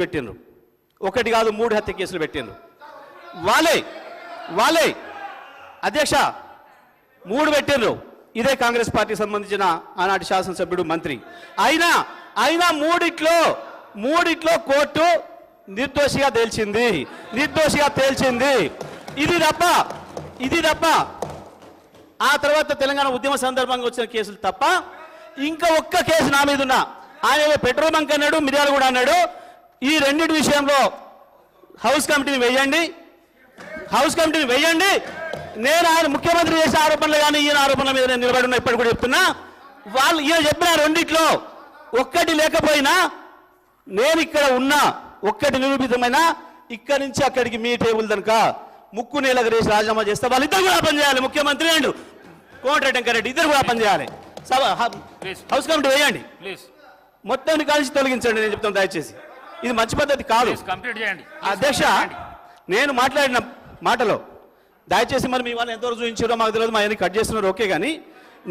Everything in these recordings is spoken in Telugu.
పెట్టిండ్రు. ఒకటి కాదు 3 హత్య కేసులు పెట్టిండ్రు. వాళ్ళే అధ్యక్ష 3 పెట్టిండ్రు. ఇదే కాంగ్రెస్ పార్టీ సంబంధించిన ఆనాటి శాసనసభ్యుడు మంత్రి. అయినా మూడిట్లో కోర్టు నిర్దోషిగా తేల్చింది. ఇది తప్ప ఆ తర్వాత తెలంగాణ ఉద్యమ సందర్భంగా వచ్చిన కేసులు తప్ప ఇంకా ఒక్క కేసు నా మీద ఉన్నా. ఆయన పెట్రోల్ బంక్ అన్నాడు, మిర్యాలు కూడా అన్నాడు. ఈ రెండింటి విషయంలో హౌస్ కమిటీని వేయండి. నేను ఆయన ముఖ్యమంత్రి చేసే ఆరోపణలు కానీ ఈయన ఆరోపణల మీద నేను నిలబడి ఉన్నా. ఇప్పటి కూడా చెప్తున్నా, వాళ్ళు ఈయన చెప్పిన రెండిట్లో ఒక్కటి లేకపోయినా నేను ఇక్కడ ఉన్నా, ఒక్కటి నిరూపితమైనా ఇక్కడి నుంచి అక్కడికి మీ టేబుల్ కనుక ముక్కు నేలకు రేసి రాజీనామా చేస్తే వాళ్ళిద్దరు కూడా పనిచేయాలి. ముఖ్యమంత్రి అండ్ కోమటిరెడ్డి వెంకరెడ్డి ఇద్దరు కూడా పనిచేయాలి. హౌస్ కమిటీ వేయండి, మొత్తాన్ని కలిసి తొలగించండి. నేను చెప్తాను దయచేసి, ఇది మంచి పద్ధతి కాదు. అధ్యక్ష, నేను మాట్లాడిన మాటలో దయచేసి మరి మీ వాళ్ళు ఎంతవరకు చూపించారో మాకు తెలియదు, మా కట్ చేస్తున్నారు ఓకే, కానీ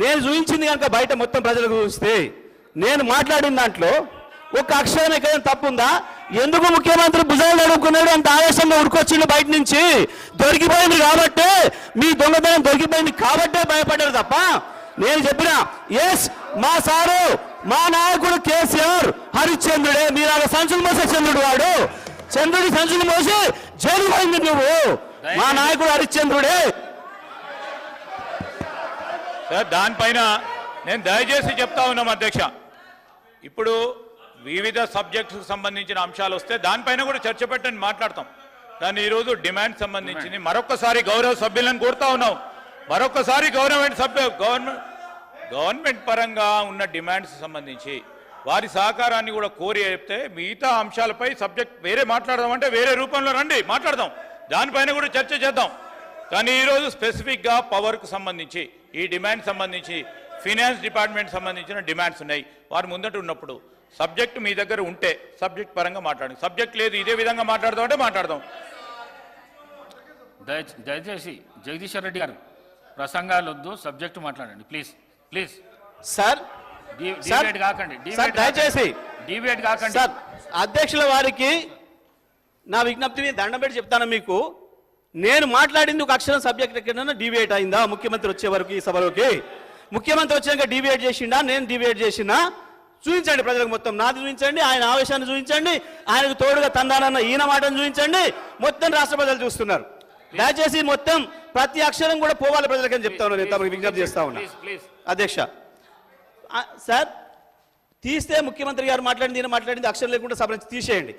నేను చూపించింది కనుక బయట మొత్తం ప్రజలకు చూస్తే నేను మాట్లాడిన దాంట్లో ఒక అక్షరం ఎక్కడైనా తప్పుందా? ఎందుకు ముఖ్యమంత్రి భుజాలు అడుగుకున్నాడు అంత ఆవేశంగా ఉడుకొచ్చిండు బయట నుంచి? దొరికిపోయింది కాబట్టే, మీ దొంగతనం దొరికిపోయింది కాబట్టే భయపడ్డారు తప్ప నేను చెప్పిన ఎస్ మా సారు మా నాయకుడు కేసీఆర్ హరిశ్చంద్రుడే. మీరు అలా సంచులు మోసే చంద్రుడు, వాడు చంద్రుడి సంచులు మోసి జైలు పోయింది. నువ్వు మా నాయకుడు హరిశ్చంద్రుడే. దానిపైన నేను దయచేసి చెప్తా ఉన్నాం అధ్యక్ష, ఇప్పుడు వివిధ సబ్జెక్ట్స్కి సంబంధించిన అంశాలు వస్తే దానిపైన కూడా చర్చ పెట్టని మాట్లాడతాం. దాన్ని ఈరోజు డిమాండ్ సంబంధించింది మరొకసారి గౌరవ సభ్యులను కోరుతా ఉన్నాం. మరొకసారి గవర్నమెంట్ పరంగా ఉన్న డిమాండ్స్ సంబంధించి వారి సహకారాన్ని కూడా కోరి చెప్తే మిగతా అంశాలపై సబ్జెక్ట్ వేరే మాట్లాడదామంటే వేరే రూపంలో రండి మాట్లాడదాం, దానిపైన కూడా చర్చ చేద్దాం. కానీ ఈరోజు స్పెసిఫిక్గా పవర్కు సంబంధించి ఈ డిమాండ్ సంబంధించి ఫినాన్స్ డిపార్ట్మెంట్ సంబంధించిన డిమాండ్స్ ఉన్నాయి. వారు ముందట ఉన్నప్పుడు సబ్జెక్ట్ మీ దగ్గర ఉంటే సబ్జెక్ట్ పరంగా మాట్లాడండి, సబ్జెక్ట్ లేదు ఇదే విధంగా మాట్లాడదాం అంటే మాట్లాడదాం. దయచేసి జగదీశ్వర్ రెడ్డి గారు ప్రసంగాలు వద్దు, సబ్జెక్టు మాట్లాడండి ప్లీజ్. సార్ దయచేసి డిబేట్ కాకండి. సార్ అధ్యక్షుల వారికి నా విజ్ఞప్తిని దండం పెట్టి చెప్తాను మీకు, నేను మాట్లాడింది ఒక అక్షరం సబ్జెక్ట్ ఎక్కడైనా డిబేట్ అయిందా? ముఖ్యమంత్రి వచ్చే వరకు ఈ సభలోకి ముఖ్యమంత్రి వచ్చాక డిబేట్ చేసిండా, నేను డిబేట్ చేసినా? చూపించండి ప్రజలకు, మొత్తం నాది చూపించండి, ఆయన ఆవేశాన్ని చూపించండి, ఆయనకు తోడుగా తందానన్న ఈయన మాటను చూపించండి. మొత్తం రాష్ట్ర ప్రజలు చూస్తున్నారు. దయచేసి మొత్తం ప్రతి అక్షరం కూడా పోవాలి ప్రజలకని చెప్తా ఉన్నా. నేను తమకు విజ్ఞప్తి చేస్తా ఉన్నా అధ్యక్ష. సార్ తీస్తే ముఖ్యమంత్రి గారు మాట్లాడింది ఈయన మాట్లాడింది అక్షరం లేకుండా సభ నుంచి తీసేయండి.